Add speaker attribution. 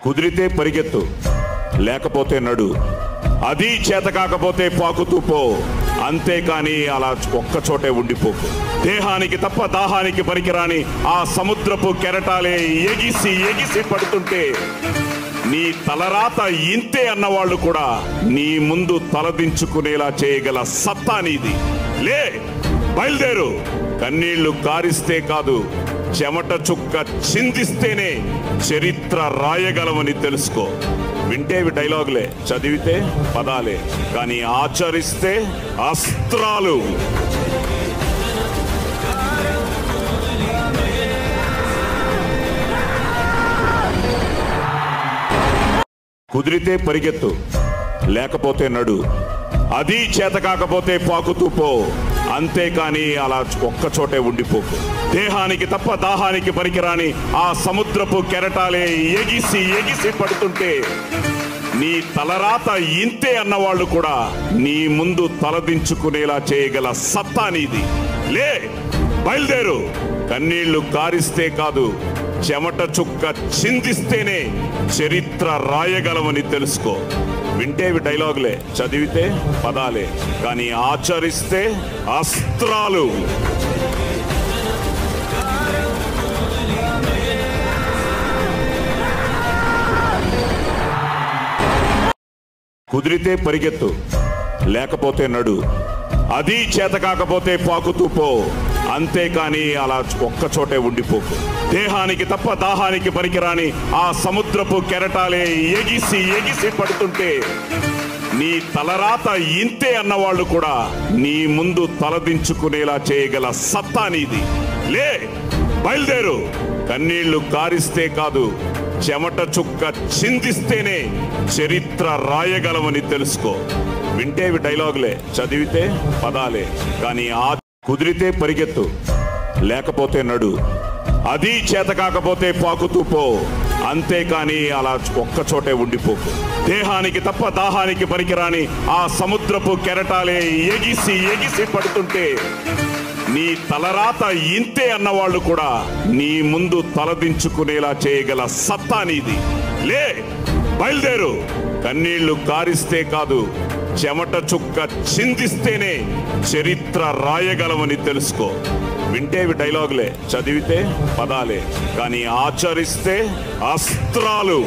Speaker 1: కుదిరితే పరిగెత్తు, లేకపోతే నడు. అది చేత కాకపోతే పాకుతూ పో, అంతేకాని అలా ఒక్కచోటే ఉండిపోకు. దేహానికి తప్ప దాహానికి పనికిరాని ఆ సముద్రపు కెరటాలే ఎగిసి ఎగిసి పడుతుంటే నీ తలరాత ఇంతే అన్నవాళ్ళు కూడా నీ ముందు తలదించుకునేలా చేయగల సత్తా నీది. లే, బయలుదేరు. కన్నీళ్లు కారిస్తే కాదు, చెమట చుక్క చిందిస్తేనే చరిత్ర రాయగలవని తెలుసుకో. వింటేవి డైలాగులే, చదివితే పదాలే, కానీ ఆచరిస్తే అస్త్రాలు. కుదిరితే పరిగెత్తు, లేకపోతే నడు. అది చేత కాకపోతే పాకుతూ పో, అంతేకాని అలా ఒక్కచోటే ఉండిపోకు. దేహానికి తప్ప దాహానికి పనికిరాని ఆ సముద్రపు కెరటాలే ఎగిసి ఎగిసి పడుతుంటే నీ తలరాత ఇంతే అన్నవాళ్ళు కూడా నీ ముందు తలదించుకునేలా చేయగల సత్తా నీది. లే, బయలుదేరు. కన్నీళ్లు కారిస్తే కాదు, చెమట చుక్క చిందిస్తేనే చరిత్ర రాయగలవని తెలుసుకో. వింటేవి డైలాగులే, చదివితే పదాలే, కానీ ఆచరిస్తే అస్త్రాలు. కుదిరితే పరిగెత్తు, లేకపోతే నడు. అది చేత కాకపోతే పాకుతూ పో, అంతేకాని అలా ఒక్కచోటే ఉండిపోకు. దేహానికి తప్ప దాహానికి పనికిరాని ఆ సముద్రపు కెరటాలే ఎగిసి ఎగిసి పడుతుంటే నీ తలరాత ఇంతే అన్నవాళ్ళు కూడా నీ ముందు తలదించుకునేలా చేయగల సత్తా నీది. లే, బయలుదేరు. కన్నీళ్లు కారిస్తే కాదు, చెమట చుక్క చిందిస్తేనే చరిత్ర రాయగలవని తెలుసుకో. వింటేవి డైలాగులే, చదివితే పదాలే, కానీ కుదిరితే పరిగెత్తు, లేకపోతే నడు. అది చేత కాకపోతే పాకుతూ పో, అంతేకాని అలా ఒక్కచోటే ఉండిపోకు. దేహానికి తప్ప దాహానికి పనికిరాని ఆ సముద్రపు కెరటాలే ఎగిసి ఎగిసి పడుతుంటే నీ తలరాత ఇంతే అన్నవాళ్ళు కూడా నీ ముందు తలదించుకునేలా చేయగల సత్తా నీది. లే, బయలుదేరు. కన్నీళ్లు కారిస్తే కాదు, చెమట చుక్క చిందిస్తేనే చరిత్ర రాయగలవని తెలుసుకో. వింటేవి డైలాగులే, చదివితే పదాలే, కానీ ఆచరిస్తే అస్త్రాలు.